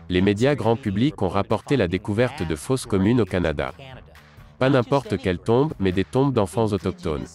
Les médias grand public ont rapporté la découverte de fosses communes au Canada. Pas n'importe quelle tombe, mais des tombes d'enfants autochtones.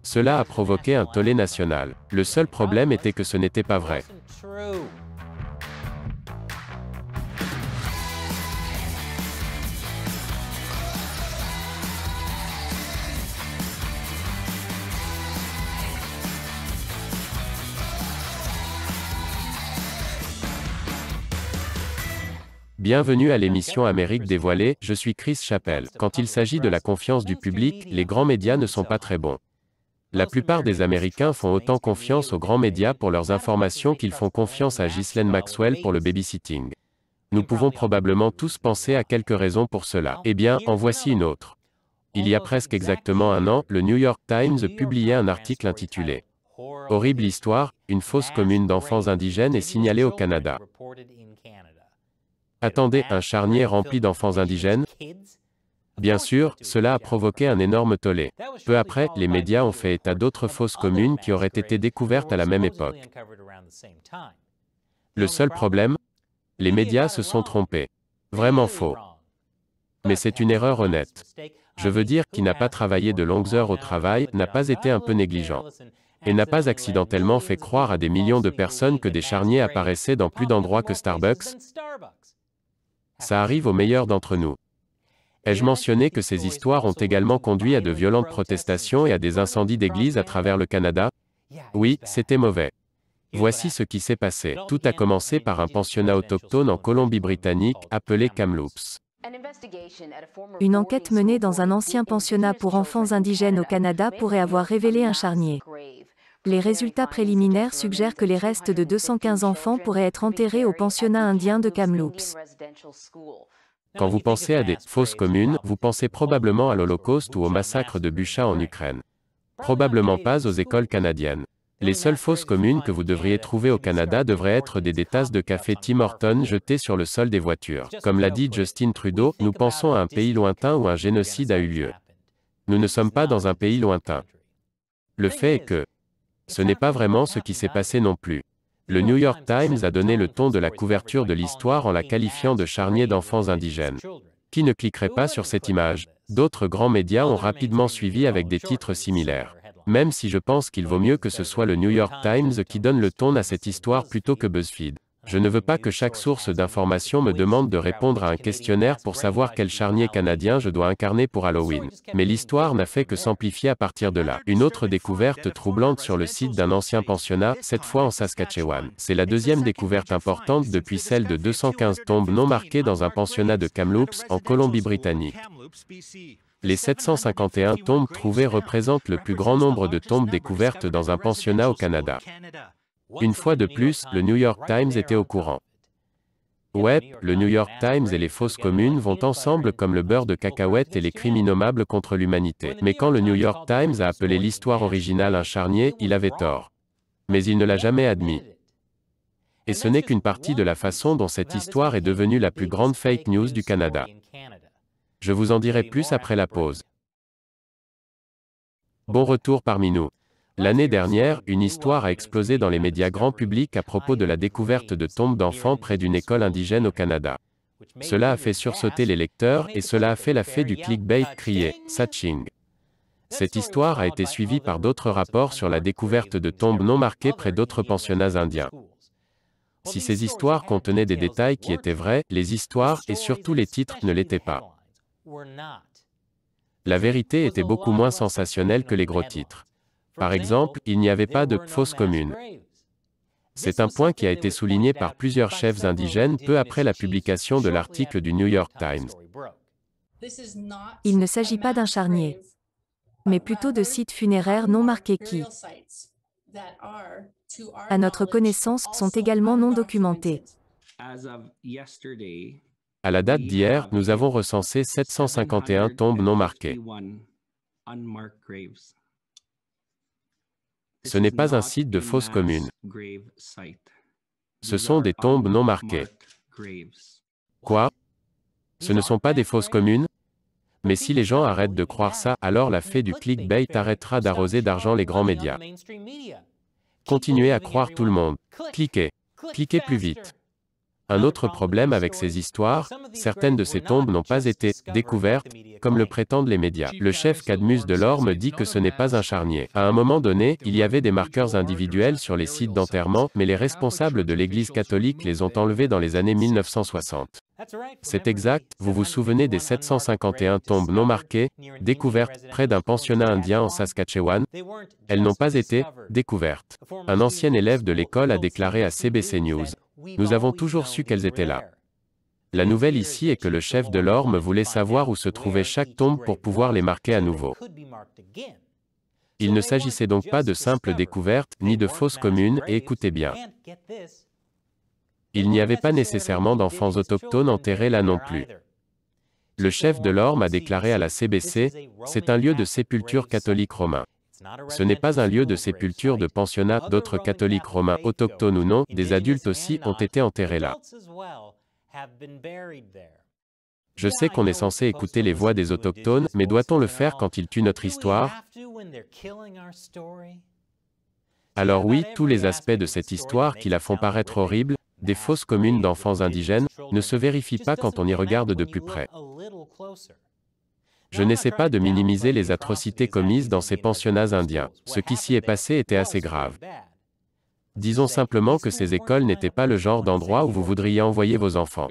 Cela a provoqué un tollé national. Le seul problème était que ce n'était pas vrai. Bienvenue à l'émission Amérique dévoilée, je suis Chris Chappell. Quand il s'agit de la confiance du public, les grands médias ne sont pas très bons. La plupart des Américains font autant confiance aux grands médias pour leurs informations qu'ils font confiance à Ghislaine Maxwell pour le babysitting. Nous pouvons probablement tous penser à quelques raisons pour cela. Eh bien, en voici une autre. Il y a presque exactement un an, le New York Times publiait un article intitulé « Horrible histoire, une fosse commune d'enfants indigènes est signalée au Canada ». Attendez, un charnier rempli d'enfants indigènes? Bien sûr, cela a provoqué un énorme tollé. Peu après, les médias ont fait état d'autres fosses communes qui auraient été découvertes à la même époque. Le seul problème? Les médias se sont trompés. Vraiment faux. Mais c'est une erreur honnête. Je veux dire, qui n'a pas travaillé de longues heures au travail, n'a pas été un peu négligent. Et n'a pas accidentellement fait croire à des millions de personnes que des charniers apparaissaient dans plus d'endroits que Starbucks? Ça arrive aux meilleurs d'entre nous. Ai-je mentionné que ces histoires ont également conduit à de violentes protestations et à des incendies d'églises à travers le Canada? Oui, c'était mauvais. Voici ce qui s'est passé. Tout a commencé par un pensionnat autochtone en Colombie-Britannique, appelé Kamloops. Une enquête menée dans un ancien pensionnat pour enfants indigènes au Canada pourrait avoir révélé un charnier. Les résultats préliminaires suggèrent que les restes de 215 enfants pourraient être enterrés au pensionnat indien de Kamloops. Quand vous pensez à des fosses communes, vous pensez probablement à l'Holocauste ou au massacre de Bucha en Ukraine. Probablement pas aux écoles canadiennes. Les seules fosses communes que vous devriez trouver au Canada devraient être des tasses de café Tim Hortons jetées sur le sol des voitures. Comme l'a dit Justin Trudeau, nous pensons à un pays lointain où un génocide a eu lieu. Nous ne sommes pas dans un pays lointain. Le fait est que ce n'est pas vraiment ce qui s'est passé non plus. Le New York Times a donné le ton de la couverture de l'histoire en la qualifiant de charnier d'enfants indigènes. Qui ne cliquerait pas sur cette image? D'autres grands médias ont rapidement suivi avec des titres similaires. Même si je pense qu'il vaut mieux que ce soit le New York Times qui donne le ton à cette histoire plutôt que BuzzFeed. Je ne veux pas que chaque source d'information me demande de répondre à un questionnaire pour savoir quel charnier canadien je dois incarner pour Halloween. Mais l'histoire n'a fait que s'amplifier à partir de là. Une autre découverte troublante sur le site d'un ancien pensionnat, cette fois en Saskatchewan. C'est la deuxième découverte importante depuis celle de 215 tombes non marquées dans un pensionnat de Kamloops, en Colombie-Britannique. Les 751 tombes trouvées représentent le plus grand nombre de tombes découvertes dans un pensionnat au Canada. Une fois de plus, le New York Times était au courant. Ouais, le New York Times et les fosses communes vont ensemble comme le beurre de cacahuète et les crimes innommables contre l'humanité. Mais quand le New York Times a appelé l'histoire originale un charnier, il avait tort. Mais il ne l'a jamais admis. Et ce n'est qu'une partie de la façon dont cette histoire est devenue la plus grande fake news du Canada. Je vous en dirai plus après la pause. Bon retour parmi nous. L'année dernière, une histoire a explosé dans les médias grand public à propos de la découverte de tombes d'enfants près d'une école indigène au Canada. Cela a fait sursauter les lecteurs et cela a fait la fée du clickbait crié « Satching ». Cette histoire a été suivie par d'autres rapports sur la découverte de tombes non marquées près d'autres pensionnats indiens. Si ces histoires contenaient des détails qui étaient vrais, les histoires et surtout les titres ne l'étaient pas. La vérité était beaucoup moins sensationnelle que les gros titres. Par exemple, il n'y avait pas de fosses communes. C'est un point qui a été souligné par plusieurs chefs indigènes peu après la publication de l'article du New York Times. Il ne s'agit pas d'un charnier, mais plutôt de sites funéraires non marqués qui, à notre connaissance, sont également non documentés. À la date d'hier, nous avons recensé 751 tombes non marquées. Ce n'est pas un site de fosses communes. Ce sont des tombes non marquées. Quoi? Ce ne sont pas des fosses communes? Mais si les gens arrêtent de croire ça, alors la fée du clickbait arrêtera d'arroser d'argent les grands médias. Continuez à croire tout le monde. Cliquez. Cliquez plus vite. Un autre problème avec ces histoires, certaines de ces tombes n'ont pas été découvertes, comme le prétendent les médias. Le chef Cadmus Delorme dit que ce n'est pas un charnier. À un moment donné, il y avait des marqueurs individuels sur les sites d'enterrement, mais les responsables de l'Église catholique les ont enlevés dans les années 1960. C'est exact, vous vous souvenez des 751 tombes non marquées, découvertes près d'un pensionnat indien en Saskatchewan? Elles n'ont pas été découvertes. Un ancien élève de l'école a déclaré à CBC News: « Nous avons toujours su qu'elles étaient là. » La nouvelle ici est que le chef Delorme voulait savoir où se trouvait chaque tombe pour pouvoir les marquer à nouveau. Il ne s'agissait donc pas de simples découvertes, ni de fosses communes, et écoutez bien. Il n'y avait pas nécessairement d'enfants autochtones enterrés là non plus. Le chef Delorme a déclaré à la CBC, « C'est un lieu de sépulture catholique romain. Ce n'est pas un lieu de sépulture de pensionnat, d'autres catholiques romains autochtones ou non, des adultes aussi, ont été enterrés là. » Je sais qu'on est censé écouter les voix des autochtones, mais doit-on le faire quand ils tuent notre histoire? Alors oui, tous les aspects de cette histoire qui la font paraître horrible, des fosses communes d'enfants indigènes, ne se vérifient pas quand on y regarde de plus près. Je n'essaie pas de minimiser les atrocités commises dans ces pensionnats indiens. Ce qui s'y est passé était assez grave. Disons simplement que ces écoles n'étaient pas le genre d'endroit où vous voudriez envoyer vos enfants.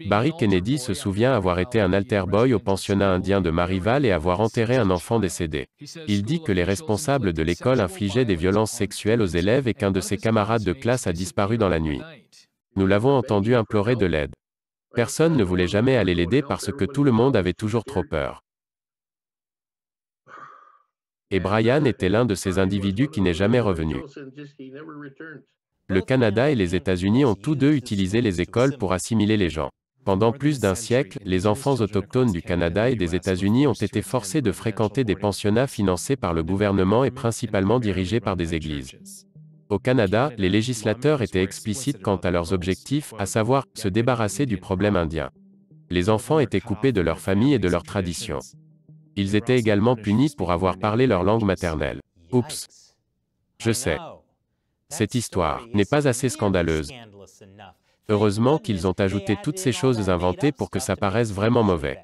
Barry Kennedy se souvient avoir été un altar boy au pensionnat indien de Marival et avoir enterré un enfant décédé. Il dit que les responsables de l'école infligeaient des violences sexuelles aux élèves et qu'un de ses camarades de classe a disparu dans la nuit. Nous l'avons entendu implorer de l'aide. Personne ne voulait jamais aller l'aider parce que tout le monde avait toujours trop peur. Et Brian était l'un de ces individus qui n'est jamais revenu. Le Canada et les États-Unis ont tous deux utilisé les écoles pour assimiler les gens. Pendant plus d'un siècle, les enfants autochtones du Canada et des États-Unis ont été forcés de fréquenter des pensionnats financés par le gouvernement et principalement dirigés par des églises. Au Canada, les législateurs étaient explicites quant à leurs objectifs, à savoir, se débarrasser du problème indien. Les enfants étaient coupés de leur famille et de leurs traditions. Ils étaient également punis pour avoir parlé leur langue maternelle. Oups! Je sais. Cette histoire n'est pas assez scandaleuse. Heureusement qu'ils ont ajouté toutes ces choses inventées pour que ça paraisse vraiment mauvais.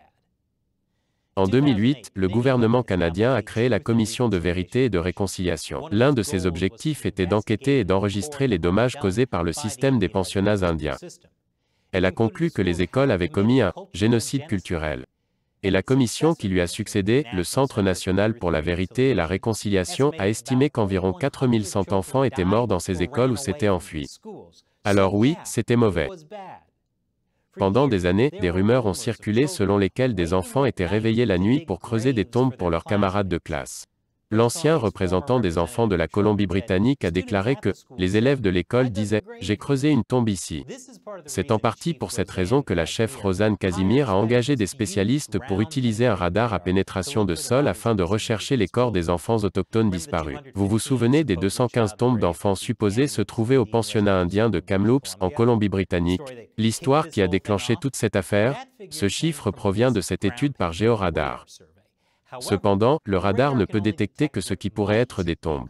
En 2008, le gouvernement canadien a créé la Commission de vérité et de réconciliation. L'un de ses objectifs était d'enquêter et d'enregistrer les dommages causés par le système des pensionnats indiens. Elle a conclu que les écoles avaient commis un génocide culturel. Et la commission qui lui a succédé, le Centre national pour la vérité et la réconciliation, a estimé qu'environ 4100 enfants étaient morts dans ces écoles ou s'étaient enfuis. Alors oui, c'était mauvais. Pendant des années, des rumeurs ont circulé selon lesquelles des enfants étaient réveillés la nuit pour creuser des tombes pour leurs camarades de classe. L'ancien représentant des enfants de la Colombie-Britannique a déclaré que les élèves de l'école disaient « J'ai creusé une tombe ici ». C'est en partie pour cette raison que la chef Rosanne Casimir a engagé des spécialistes pour utiliser un radar à pénétration de sol afin de rechercher les corps des enfants autochtones disparus. Vous vous souvenez des 215 tombes d'enfants supposées se trouver au pensionnat indien de Kamloops, en Colombie-Britannique? L'histoire qui a déclenché toute cette affaire? Ce chiffre provient de cette étude par Géoradar. Cependant, le radar ne peut détecter que ce qui pourrait être des tombes.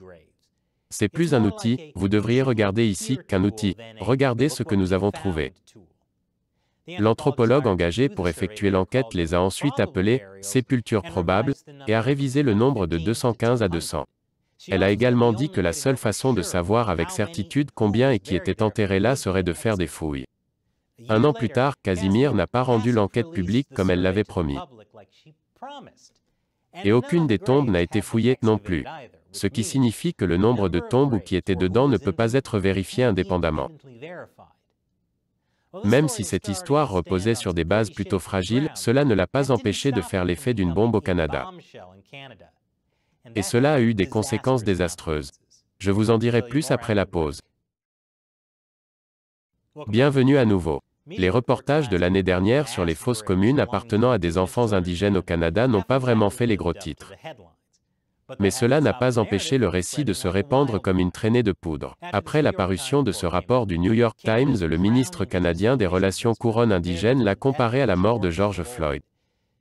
C'est plus un outil, vous devriez regarder ici, qu'un outil. Regardez ce que nous avons trouvé. L'anthropologue engagé pour effectuer l'enquête les a ensuite appelées « sépultures probables » et a révisé le nombre de 215 à 200. Elle a également dit que la seule façon de savoir avec certitude combien et qui était enterré là serait de faire des fouilles. Un an plus tard, Casimir n'a pas rendu l'enquête publique comme elle l'avait promis. Et aucune des tombes n'a été fouillée non plus. Ce qui signifie que le nombre de tombes ou qui étaient dedans ne peut pas être vérifié indépendamment. Même si cette histoire reposait sur des bases plutôt fragiles, cela ne l'a pas empêché de faire l'effet d'une bombe au Canada. Et cela a eu des conséquences désastreuses. Je vous en dirai plus après la pause. Bienvenue à nouveau. Les reportages de l'année dernière sur les fosses communes appartenant à des enfants indigènes au Canada n'ont pas vraiment fait les gros titres. Mais cela n'a pas empêché le récit de se répandre comme une traînée de poudre. Après la parution de ce rapport du New York Times, le ministre canadien des Relations couronnes indigènes l'a comparé à la mort de George Floyd.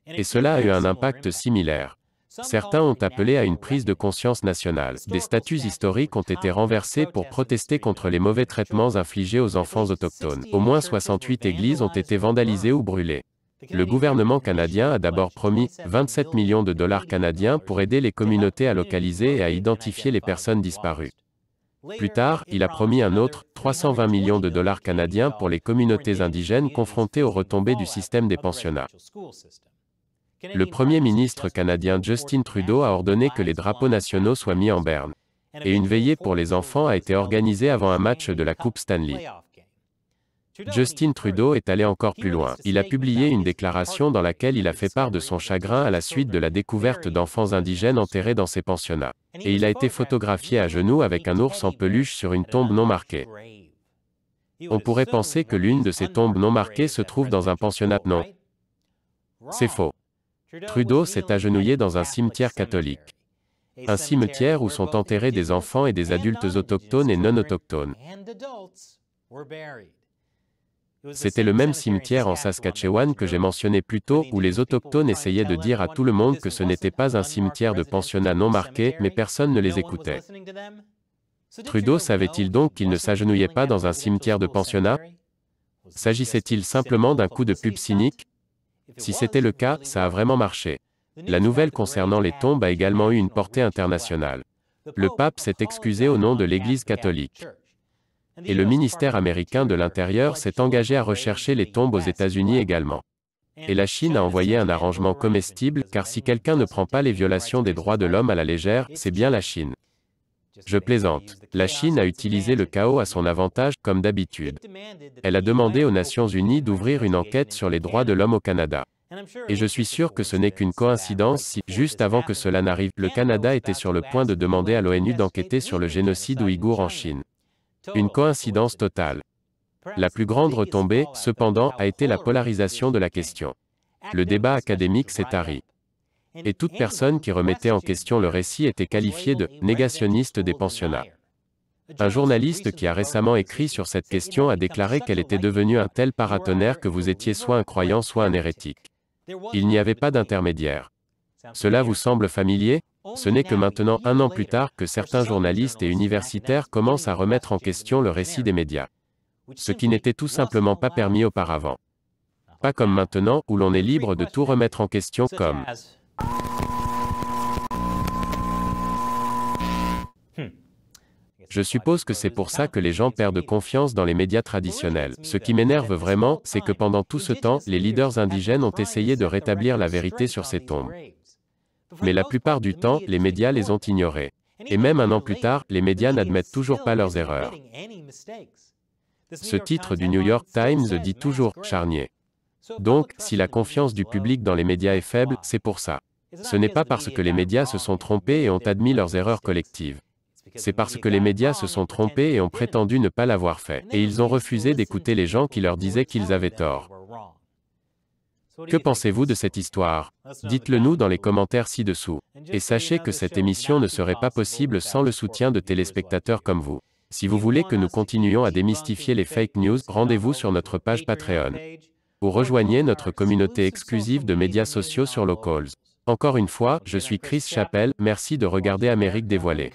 Et cela a eu un impact similaire. Certains ont appelé à une prise de conscience nationale. Des statues historiques ont été renversées pour protester contre les mauvais traitements infligés aux enfants autochtones. Au moins 68 églises ont été vandalisées ou brûlées. Le gouvernement canadien a d'abord promis 27 millions de dollars canadiens pour aider les communautés à localiser et à identifier les personnes disparues. Plus tard, il a promis un autre 320 millions de dollars canadiens pour les communautés indigènes confrontées aux retombées du système des pensionnats. Le Premier ministre canadien Justin Trudeau a ordonné que les drapeaux nationaux soient mis en berne. Et une veillée pour les enfants a été organisée avant un match de la Coupe Stanley. Justin Trudeau est allé encore plus loin. Il a publié une déclaration dans laquelle il a fait part de son chagrin à la suite de la découverte d'enfants indigènes enterrés dans ses pensionnats. Et il a été photographié à genoux avec un ours en peluche sur une tombe non marquée. On pourrait penser que l'une de ces tombes non marquées se trouve dans un pensionnat. Non. C'est faux. Trudeau s'est agenouillé dans un cimetière catholique. Un cimetière où sont enterrés des enfants et des adultes autochtones et non autochtones. C'était le même cimetière en Saskatchewan que j'ai mentionné plus tôt, où les autochtones essayaient de dire à tout le monde que ce n'était pas un cimetière de pensionnat non marqué, mais personne ne les écoutait. Trudeau savait-il donc qu'il ne s'agenouillait pas dans un cimetière de pensionnat? S'agissait-il simplement d'un coup de pub cynique? Si c'était le cas, ça a vraiment marché. La nouvelle concernant les tombes a également eu une portée internationale. Le pape s'est excusé au nom de l'Église catholique. Et le ministère américain de l'Intérieur s'est engagé à rechercher les tombes aux États-Unis également. Et la Chine a envoyé un arrangement comestible, car si quelqu'un ne prend pas les violations des droits de l'homme à la légère, c'est bien la Chine. Je plaisante. La Chine a utilisé le chaos à son avantage, comme d'habitude. Elle a demandé aux Nations Unies d'ouvrir une enquête sur les droits de l'homme au Canada. Et je suis sûr que ce n'est qu'une coïncidence si, juste avant que cela n'arrive, le Canada était sur le point de demander à l'ONU d'enquêter sur le génocide ouïghour en Chine. Une coïncidence totale. La plus grande retombée, cependant, a été la polarisation de la question. Le débat académique s'est tari. Et toute personne qui remettait en question le récit était qualifiée de « négationniste des pensionnats ». Un journaliste qui a récemment écrit sur cette question a déclaré qu'elle était devenue un tel paratonnerre que vous étiez soit un croyant soit un hérétique. Il n'y avait pas d'intermédiaire. Cela vous semble familier? Ce n'est que maintenant, 1 an plus tard, que certains journalistes et universitaires commencent à remettre en question le récit des médias. Ce qui n'était tout simplement pas permis auparavant. Pas comme maintenant, où l'on est libre de tout remettre en question comme... Je suppose que c'est pour ça que les gens perdent confiance dans les médias traditionnels. Ce qui m'énerve vraiment, c'est que pendant tout ce temps, les leaders indigènes ont essayé de rétablir la vérité sur ces tombes. Mais la plupart du temps, les médias les ont ignorés. Et même 1 an plus tard, les médias n'admettent toujours pas leurs erreurs. Ce titre du New York Times dit toujours « charnier ». Donc, si la confiance du public dans les médias est faible, c'est pour ça. Ce n'est pas parce que les médias se sont trompés et ont admis leurs erreurs collectives. C'est parce que les médias se sont trompés et ont prétendu ne pas l'avoir fait. Et ils ont refusé d'écouter les gens qui leur disaient qu'ils avaient tort. Que pensez-vous de cette histoire? Dites-le nous dans les commentaires ci-dessous. Et sachez que cette émission ne serait pas possible sans le soutien de téléspectateurs comme vous. Si vous voulez que nous continuions à démystifier les fake news, rendez-vous sur notre page Patreon. Ou rejoignez notre communauté exclusive de médias sociaux sur Locals. Encore une fois, je suis Chris Chappell, merci de regarder Amérique dévoilée.